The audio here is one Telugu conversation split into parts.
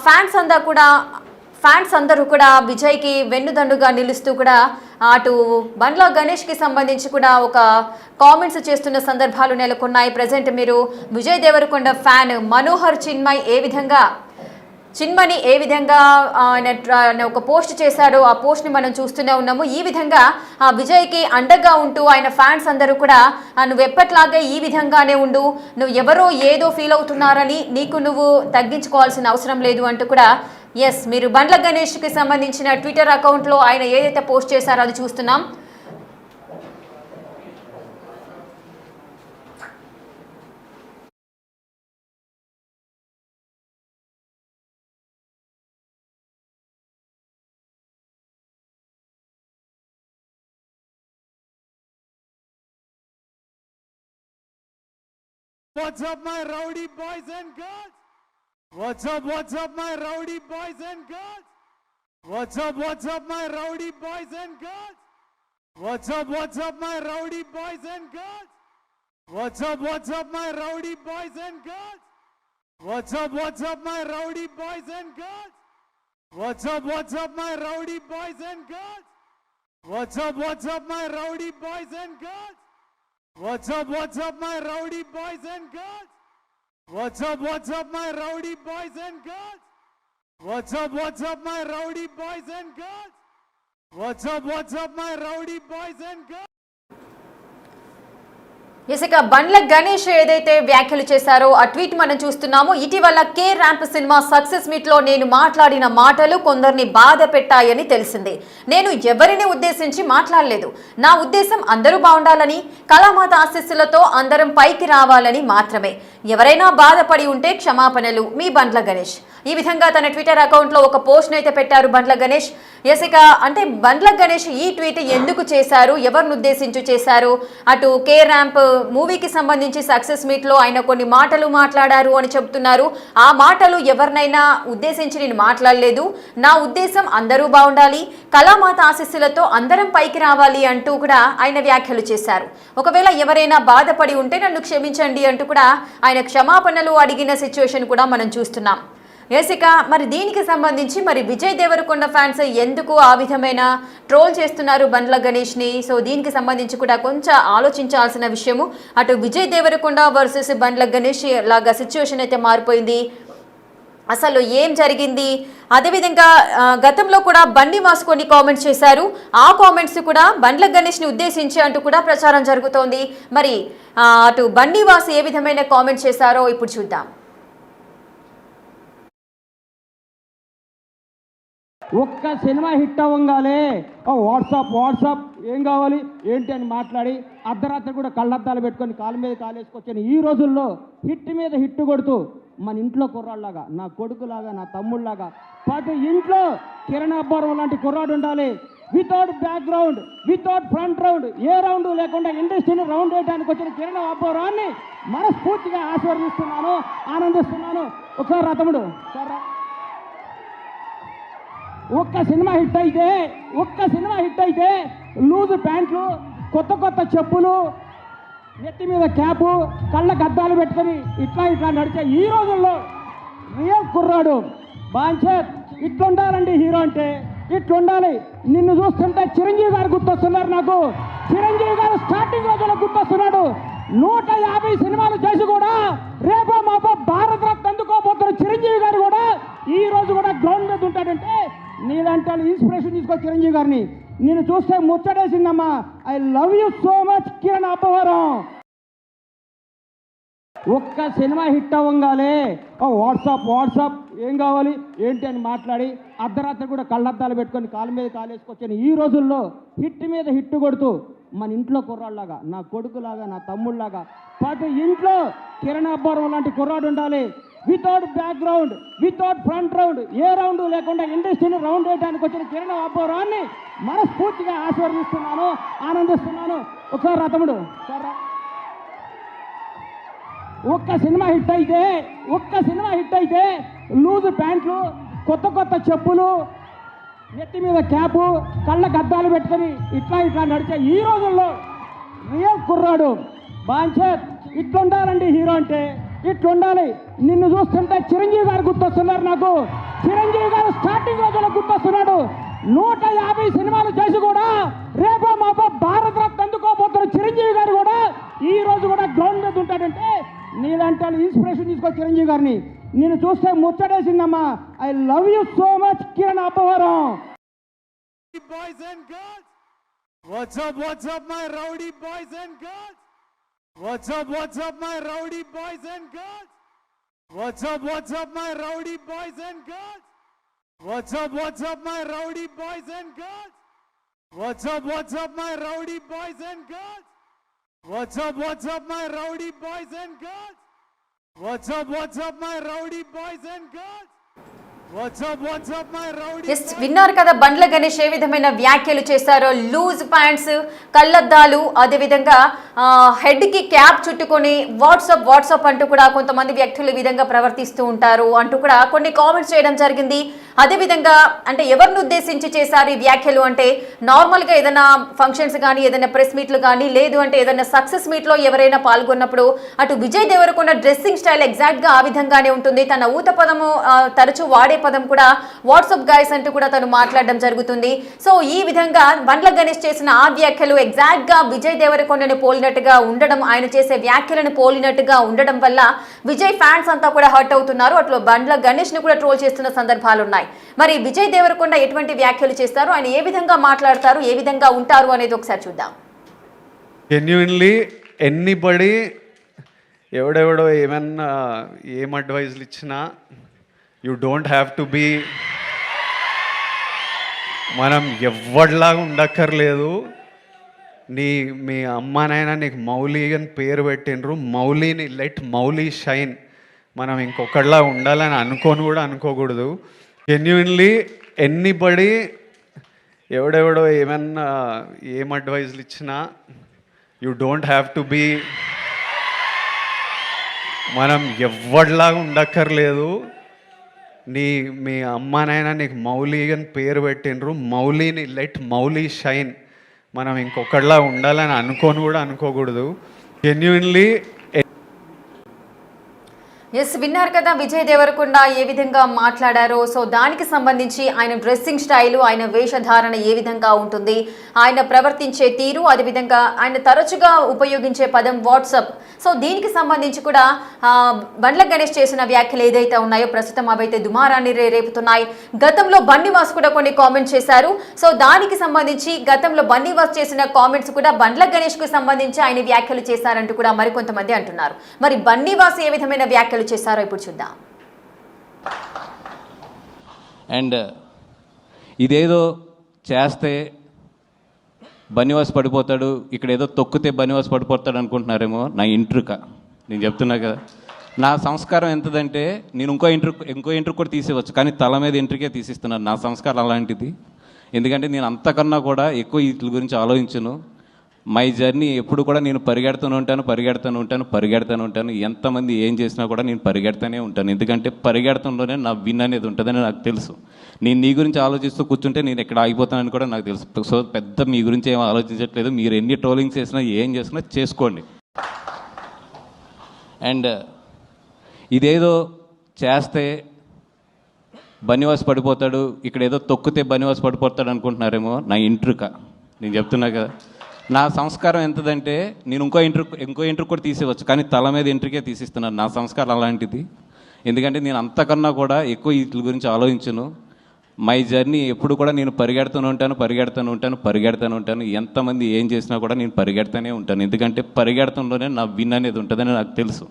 ఫ్యాన్స్ అందరూ కూడా విజయ్కి వెన్నుదండుగా నిలుస్తూ కూడా అటు బండ్ల గణేష్కి సంబంధించి కూడా ఒక కామెంట్స్ చేస్తున్న సందర్భాలు నెలకొన్నాయి. ప్రజెంట్ మీరు విజయ్ దేవరకొండ ఫ్యాన్ మనోహర్ చిన్మని ఏ విధంగా ఆయన ఒక పోస్ట్ చేశారో ఆ పోస్ట్ని మనం చూస్తూనే ఉన్నాము. ఈ విధంగా విజయ్కి అండగా ఉంటూ ఆయన ఫ్యాన్స్ అందరూ కూడా నువ్వు ఎప్పట్లాగే ఈ విధంగానే ఉండు, నువ్వు ఎవరో ఏదో ఫీల్ అవుతున్నారని నీకు నువ్వు తగ్గించుకోవాల్సిన అవసరం లేదు అంటూ కూడా మీరు బండ్ల గణేష్కి సంబంధించిన ట్విట్టర్ అకౌంట్లో ఆయన ఏదైతే పోస్ట్ చేశారో అది చూస్తున్నాం. What's up, my rowdy boys and girls? What's up, my rowdy boys and girls? What's up, my rowdy boys and girls? What's up, my rowdy boys and girls? What's up, my rowdy boys and girls? What's up, my rowdy boys and girls? What's up, my rowdy boys and girls? What's up, my rowdy boys and girls? What's up, my rowdy boys and girls? What's up, my rowdy boys and girls? What's up, my rowdy boys and girls? What's up, my rowdy boys and girls? ఇక బండ్ల గణేష్ ఏదైతే వ్యాఖ్యలు చేశారో ఆ ట్వీట్ మనం చూస్తున్నాము. ఇటీవల K ramp cinema success meet లో నేను మాట్లాడిన మాటలు కొందరిని బాధ పెట్టాయని తెలిసింది. నేను ఎవరిని ఉద్దేశించి మాట్లాడలేదు. నా ఉద్దేశం అందరూ బాగుండాలని, కళామాత ఆశీస్సులతో అందరం పైకి రావాలని మాత్రమే. ఎవరైనా బాధపడి ఉంటే క్షమాపణలు, మీ బండ్ల గణేష్. ఈ విధంగా తన ట్విట్టర్ అకౌంట్లో ఒక పోస్ట్ అయితే పెట్టారు బండ్ల గణేష్. ఇక అంటే బండ్ల గణేష్ ఈ ట్వీట్ ఎందుకు చేశారు, ఎవరిని ఉద్దేశించి చేశారు, అటు కే ర్యాంప్ మూవీకి సంబంధించి సక్సెస్ మీట్లో ఆయన కొన్ని మాటలు మాట్లాడారు అని చెబుతున్నారు. ఆ మాటలు ఎవరినైనా ఉద్దేశించి నేను మాట్లాడలేదు. నా ఉద్దేశం అందరూ బాగుండాలి, కళామాత ఆశీస్సులతో అందరం పైకి రావాలి అంటూ కూడా ఆయన వ్యాఖ్యలు చేశారు. ఒకవేళ ఎవరైనా బాధపడి ఉంటే నన్ను క్షమించండి అంటూ కూడా ఆయన క్షమాపణలు అడిగిన సిచ్యువేషన్ కూడా మనం చూస్తున్నాం. ఇక మరి దీనికి సంబంధించి మరి విజయ్ దేవరకొండ ఫ్యాన్స్ ఎందుకు ఆ విధమైన ట్రోల్ చేస్తున్నారు బండ్ల గణేష్ని? సో దీనికి సంబంధించి కూడా కొంచెం ఆలోచించాల్సిన విషయము. అటు విజయ్ దేవరకొండ వర్సెస్ బండ్ల గణేష్ లాగా సిచ్యువేషన్ అయితే మారిపోయింది. అసలు ఏం జరిగింది? అదేవిధంగా గతంలో కూడా బండి వాసు కొన్ని కామెంట్స్ చేశారు. ఆ కామెంట్స్ కూడా బండ్ల గణేష్ని ఉద్దేశించి అంటూ కూడా ప్రచారం జరుగుతోంది. మరి అటు బండి వాసు ఏ విధమైన కామెంట్స్ చేశారో ఇప్పుడు చూద్దాం. ఒక్క సినిమా హిట్ అవ్వగానే వాట్సాప్ ఏం కావాలి ఏంటి అని మాట్లాడి అర్ధరాత్రి కూడా కళ్ళద్దాలు పెట్టుకొని కాలు మీద కాలేసుకొచ్చాను. ఈ రోజుల్లో హిట్ మీద హిట్ కొడుతూ మన ఇంట్లో కుర్రాళ్ళలాగా, నా కొడుకులాగా, నా తమ్ముళ్ళలాగా ప్రతి ఇంట్లో కిరణ్ అబ్బవరం లాంటి కుర్రాడు ఉండాలి. Without background, without front round, ఏ రౌండ్ లేకుండా ఇండస్ట్రీని రౌండ్ వేయడానికి వచ్చిన కిరణ్ అబ్బవరాన్ని మనస్ఫూర్తిగా ఆశీర్వదిస్తున్నాను, ఆనందిస్తున్నాను. ఒకసారి రా తమ్ముడు, సరే. ఒక్క సినిమా హిట్ అయితే లూజ్ ప్యాంట్లు, కొత్త చెప్పులు, నెత్తి మీద క్యాపు, కళ్ళకు అద్దాలు పెట్టుకొని ఇట్లా నడిచే ఈ రోజుల్లో రియల్ కుర్రాడు బాంచేత్ ఇట్లుండాలండి. హీరో అంటే ఇట్లుండాలి. నిన్ను చూస్తుంటే చిరంజీవి గారు గుర్తొస్తున్నారు. నాకు చిరంజీవి గారు స్టార్టింగ్ రోజుల్లో గుర్తొస్తున్నాడు. 150 సినిమాలు చేసి కూడా రేపో మాపో భారత రత్న అందుకోబోతున్న చిరంజీవి గారు కూడా ఈ రోజు కూడా గ్రౌండ్ మీద ఉంటాడంటే నీలాంటి ఇన్స్పిరేషన్ తీసుకో చిరంజీవి గారిని. నేను చూస్తే ముచ్చటేసిందమ్మా. I love you so much Kiran Abbavaram. ఒక్క సినిమా హిట్ అవ్వగానే వాట్సాప్ ఏం కావాలి ఏంటి అని మాట్లాడి అర్ధరాత్రి కూడా కళ్ళద్దాలు పెట్టుకొని కాలు మీద కాలేసుకొచ్చాను. ఈ రోజుల్లో హిట్ మీద హిట్ కొడుతూ మన ఇంట్లో కుర్రాళ్ళలాగా, నా కొడుకులాగా, నా తమ్ముళ్ళలాగా ప్రతి ఇంట్లో కిరణ్ అబ్బవరం లాంటి కుర్రాడు ఉండాలి. Without background, without front round, ఏ రౌండ్ లేకుండా ఇండస్ట్రీని రౌండ్ వేయడానికి వచ్చిన కిరణ్ అబ్బవరాన్ని మనస్ఫూర్తిగా ఆశీర్వదిస్తున్నాను, ఆనందిస్తున్నాను. ఒకసారి రా తమ్ముడు, సరే. ఒక్క సినిమా హిట్ అయితే లూజ్ ప్యాంట్లు, కొత్త చెప్పులు, నెత్తి మీద క్యాపు, కళ్ళకు అద్దాలు పెట్టుకొని ఇట్లా నడిచే ఈ రోజుల్లో రియల్ కుర్రాడు బాంచేత్ ఇట్లుండాలండి. హీరో అంటే ఇట్లా ఉండాలి. నిన్ను చూస్తుంటే చిరంజీవి గారు గుర్తొస్తున్నారు నాకు. చిరంజీవి గారు స్టార్టింగ్ రోజుల్లో గుర్తొస్తున్నాడు. 150 సినిమాలు చేసి కూడా రేపో మాపో భారత రత్న అందుకోబోతున్న చిరంజీవి గారు కూడా ఈ రోజు కూడా గ్రౌండ్ మీద ఉంటాడంటే నీలాంటి ఇన్స్పిరేషన్ తీసుకో చిరంజీవి గారిని. నేను చూస్తే ముచ్చటేసిందమ్మా. I love you so much Kiran Abbavaram. Boys and girls, what's up my rowdy boys and girls, what's up my rowdy boys and girls, what's up my rowdy boys and girls, what's up my rowdy boys and girls, what's up my rowdy boys and girls, what's up my rowdy boys and girls, what's up my rowdy boys and girls, what's up my rowdy. Yes విన్నారు కదా బండ్ల గణేష్ ఏ విధమైన వ్యాఖ్యలు చేశారో. లూజ్ ప్యాంట్స్, కళ్ళద్దాలు, అదేవిధంగా హెడ్కి క్యాప్ చుట్టుకొని వాట్సాప్ అంటూ కూడా కొంతమంది వ్యక్తులు ఈ విధంగా ప్రవర్తిస్తూ ఉంటారు అంటూ కూడా కొన్ని కామెంట్స్ చేయడం జరిగింది. అదేవిధంగా అంటే ఎవరిని ఉద్దేశించి చేశారు ఈ వ్యాఖ్యలు అంటే నార్మల్గా ఏదైనా ఫంక్షన్స్ కానీ ఏదైనా ప్రెస్ మీట్లు కానీ లేదు అంటే ఏదైనా సక్సెస్ మీట్లో ఎవరైనా పాల్గొన్నప్పుడు అటు విజయ్ దేవరకొండ డ్రెస్సింగ్ స్టైల్ ఎగ్జాక్ట్గా ఆ విధంగానే ఉంటుంది. తన ఊత పదము తరచూ వాడే పదం కూడా వాట్సాప్ గైస్ అంటూ కూడా తను మాట్లాడడం జరుగుతుంది. సో ఈ విధంగా బండ్ల గణేష్ చేసిన ఆ వ్యాఖ్యలు ఎగ్జాక్ట్గా విజయ్ దేవరకొండని పోలినట్టుగా ఉండడం, ఆయన చేసే వ్యాఖ్యలను పోలినట్టుగా ఉండడం వల్ల విజయ్ ఫ్యాన్స్ అంతా కూడా హర్ట్ అవుతున్నారు. అట్లా బండ్ల గణేష్ని కూడా ట్రోల్ చేస్తున్న సందర్భాలు ఉన్నాయి. మరి విజయ్ దేవరకొండ ఎటువంటి వ్యాఖ్యలు చేస్తారు, ఆయన ఏ విధంగా మాట్లాడతారు, ఏ విధంగా ఉంటారు అనేది ఒకసారి చూద్దాం. జెన్యున్లీ ఎనీబడి ఎవడెవడో ఏమన్నా ఏం అడ్వైజ్లు ఇచ్చినా you don't have to be, మనం ఎవరిలాగా ఉండక్కర్లేదు. మీ అమ్మానైనా నీకు మౌలి అని పేరు పెట్టినరు, మౌలిని లెట్ మౌలి షైన్. మనం ఇంకొకళ్ళలా ఉండాలని అనుకోని కూడా అనుకోకూడదు. జెన్యున్లీ ఎనీబడి ఎవడెవడో ఏమన్నా ఏం అడ్వైజ్లు ఇచ్చినా you don't have to be, మనం ఎవరిలాగా ఉండక్కర్లేదు. మీ అమ్మానైనా నీకు మౌలి అని పేరు పెట్టినరు, మౌలిని లెట్ మౌలి షైన్. మనం ఇంకొకళ్ళలా ఉండాలని అనుకోని కూడా అనుకోకూడదు. జెన్యున్లీ ఎస్ విన్నారు కదా విజయ్ దేవరకొండ ఏ విధంగా మాట్లాడారో. సో దానికి సంబంధించి ఆయన డ్రెస్సింగ్ స్టైలు, ఆయన వేషధారణ ఏ విధంగా ఉంటుంది, ఆయన ప్రవర్తించే తీరు, అదేవిధంగా ఆయన తరచుగా ఉపయోగించే పదం వాట్సాప్. సో దీనికి సంబంధించి కూడా బండ్ల గణేష్ చేసిన వ్యాఖ్యలు ఏదైతే ఉన్నాయో ప్రస్తుతం అవైతే దుమారాన్ని రేపుతున్నాయి. గతంలో బన్నీవాస్ కూడా కొన్ని కామెంట్స్ చేశారు. సో దానికి సంబంధించి గతంలో బన్నీవాస్ చేసిన కామెంట్స్ కూడా బండ్ల గణేష్కు సంబంధించి ఆయన వ్యాఖ్యలు చేశారంటూ కూడా మరికొంతమంది అంటున్నారు. మరి బన్నీవాస్ ఏ విధమైన వ్యాఖ్యలు చేశారో ఇప్పుడు చూద్దాం. అండ్ ఇదేదో చేస్తే బన్నీవాస్ పడిపోతాడు, ఇక్కడ ఏదో తొక్కితే బన్నీవాస్ పడిపోతాడు అనుకుంటున్నారేమో. నా ఇంట్రుక నేను చెప్తున్నా కదా, నా సంస్కారం ఎంతదంటే నేను ఇంకో ఇంట్రు కూడా తీసేవచ్చు, కానీ తల మీద ఇంట్రికే తీసిస్తున్నాను. నా సంస్కారం అలాంటిది. ఎందుకంటే నేను అంతకన్నా కూడా ఎక్కువ వీటి గురించి ఆలోచించను. మై జర్నీ ఎప్పుడు కూడా నేను పరిగెడుతూనే ఉంటాను. ఎంతమంది ఏం చేసినా కూడా నేను పరిగెడుతూనే ఉంటాను. ఎందుకంటే పరిగెడతంలోనే నా విన్ అనేది ఉంటుందని నాకు తెలుసు. నేను నీ గురించి ఆలోచిస్తూ కూర్చుంటే నేను ఎక్కడ ఆగిపోతానని కూడా నాకు తెలుసు. సో పెద్ద మీ గురించి ఏం ఆలోచించట్లేదు. మీరు ఎన్ని ట్రోలింగ్స్ చేసినా ఏం చేసినా చేసుకోండి. అండ్ ఇదేదో చేస్తే బన్నీవాస్ పడిపోతాడు, ఇక్కడ ఏదో తొక్కితే బన్నీవాస్ పడిపోతాడు అనుకుంటున్నారేమో. నా ఇంట్రుక నేను చెప్తున్నా కదా, నా సంస్కారం ఎంతదంటే నేను ఇంకో ఇంట్రు కూడా తీసేవచ్చు, కానీ తల మీద ఇంట్రికే తీసిస్తున్నాను. నా సంస్కారం అలాంటిది. ఎందుకంటే నేను అంతకన్నా కూడా ఎక్కువ వీటి గురించి ఆలోచించను. మై జర్నీ ఎప్పుడు కూడా నేను పరిగెడుతూనే ఉంటాను. ఎంతమంది ఏం చేసినా కూడా నేను పరిగెడుతూనే ఉంటాను. ఎందుకంటే పరిగెడతంలోనే నా విన్ అనేది ఉంటుందని నాకు తెలుసు.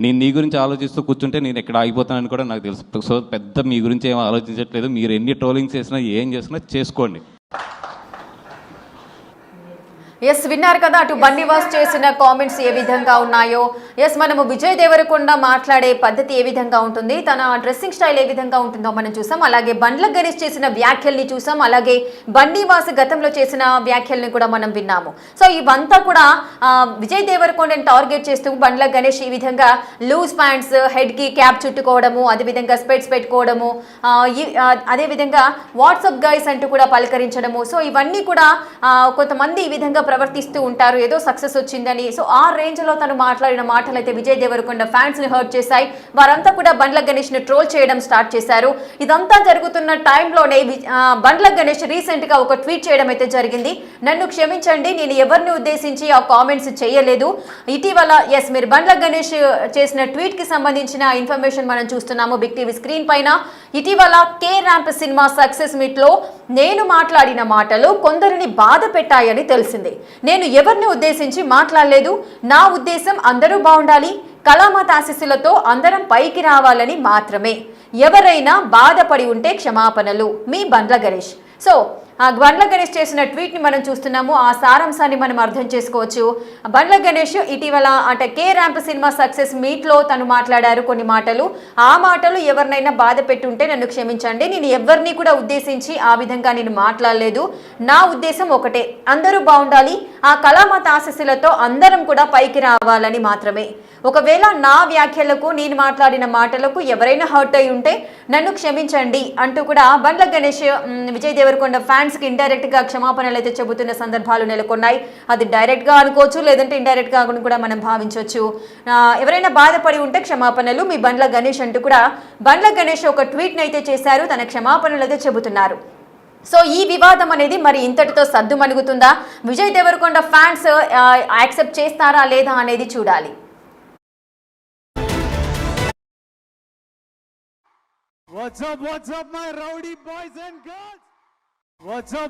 నేను నీ గురించి ఆలోచిస్తూ కూర్చుంటే నేను ఎక్కడ ఆగిపోతానని కూడా నాకు తెలుసు. సో పెద్ద మీ గురించి ఏం ఆలోచించట్లేదు. మీరు ఎన్ని ట్రోలింగ్స్ చేసినా ఏం చేసినా చేసుకోండి. ఎస్ విన్నారు కదా అటు బన్నీవాస్ చేసిన కామెంట్స్ ఏ విధంగా ఉన్నాయో. ఎస్ మనము విజయ్ దేవరకొండ మాట్లాడే పద్ధతి ఏ విధంగా ఉంటుంది, తన డ్రెస్సింగ్ స్టైల్ ఏ విధంగా ఉంటుందో మనం చూసాం. అలాగే బండ్ల గణేష్ చేసిన వ్యాఖ్యల్ని చూసాం. అలాగే బన్నీవాస్ గతంలో చేసిన వ్యాఖ్యల్ని కూడా మనం విన్నాము. సో ఇవంతా కూడా విజయ్ దేవరకొండని టార్గెట్ చేస్తూ బండ్ల గణేష్ ఈ విధంగా లూజ్ ప్యాంట్స్, హెడ్కి క్యాప్ చుట్టుకోవడము, అదేవిధంగా స్పెట్స్ పెట్టుకోవడము, అదేవిధంగా వాట్సాప్ గైస్ అంటూ కూడా పలకరించడము. సో ఇవన్నీ కూడా కొంతమంది ఈ విధంగా ప్రవర్తిస్తూ ఉంటారు, ఏదో సక్సెస్ వచ్చిందని. సో ఆ రేంజ్ లో తను మాట్లాడిన మాటలు అయితే విజయ్ దేవరకొండ ఫ్యాన్స్ ని హర్ట్ చేశాయి. వారంతా కూడా బండ్ల గణేష్ ని ట్రోల్ చేయడం స్టార్ట్ చేశారు. ఇదంతా జరుగుతున్న టైంలోనే బండ్ల గణేష్ రీసెంట్ గా ఒక ట్వీట్ చేయడం అయితే జరిగింది. నన్ను క్షమించండి, నేను ఎవరిని ఉద్దేశించి ఆ కామెంట్స్ చేయలేదు. ఇటీవల మీరు బండ్ల గణేష్ చేసిన ట్వీట్ కి సంబంధించిన ఇన్ఫర్మేషన్ మనం చూస్తున్నాము బిగ్ టీవీ స్క్రీన్ పైన. ఇటీవల K ramp cinema success meet లో నేను మాట్లాడిన మాటలు కొందరిని బాధ పెట్టాయని తెలిసింది. నేను ఎవరిని ఉద్దేశించి మాట్లాడలేదు. నా ఉద్దేశం అందరూ బాగుండాలి, కళామాత ఆశీస్సులతో అందరం పైకి రావాలని మాత్రమే. ఎవరైనా బాధపడి ఉంటే క్షమాపణలు, మీ బండ్ల గణేష్. సో ఆ బండ్ల గణేష్ చేసిన ట్వీట్ ని మనం చూస్తున్నాము. ఆ సారాంశాన్ని మనం అర్థం చేసుకోవచ్చు. బండ్ల గణేష్ ఇటీవల అంటే K ramp cinema success meet లో తను మాట్లాడారు కొన్ని మాటలు. ఆ మాటలు ఎవరినైనా బాధ పెట్టుంటే నన్ను క్షమించండి, నేను ఎవరిని కూడా ఉద్దేశించి ఆ విధంగా నేను మాట్లాడలేదు. నా ఉద్దేశం ఒకటే, అందరూ బాగుండాలి, ఆ కళామాత ఆశీస్సులతో అందరం కూడా పైకి రావాలని మాత్రమే. ఒకవేళ నా వ్యాఖ్యలకు, నేను మాట్లాడిన మాటలకు ఎవరైనా హర్ట్ అయి ఉంటే నన్ను క్షమించండి అంటూ కూడా బండ్ల గణేష్ విజయ్ దేవరకొండ ఫ్యాన్స్ కి ఇండైరెక్ట్ గా క్షమాపణలు అయితే చెబుతున్న సందర్భాలు నెలకొన్నాయి. అది డైరెక్ట్ గా అనుకోవచ్చు, లేదంటే ఇండైరెక్ట్ గా కూడా మనం భావించవచ్చు. ఎవరైనా బాధపడి ఉంటే క్షమాపణలు, మీ బండ్ల గణేష్ అంటూ కూడా బండ్ల గణేష్ ఒక ట్వీట్ ని అయితే చేశారు. తన క్షమాపణలు అయితే చెబుతున్నారు. సో ఈ వివాదం అనేది మరి ఇంతటితో సద్దు మణుగుతుందా? విజయ్ దేవరకొండ ఫ్యాన్స్ యాక్సెప్ట్ చేస్తారా లేదా అనేది చూడాలి. What's up, my rowdy boys and girls? What's up,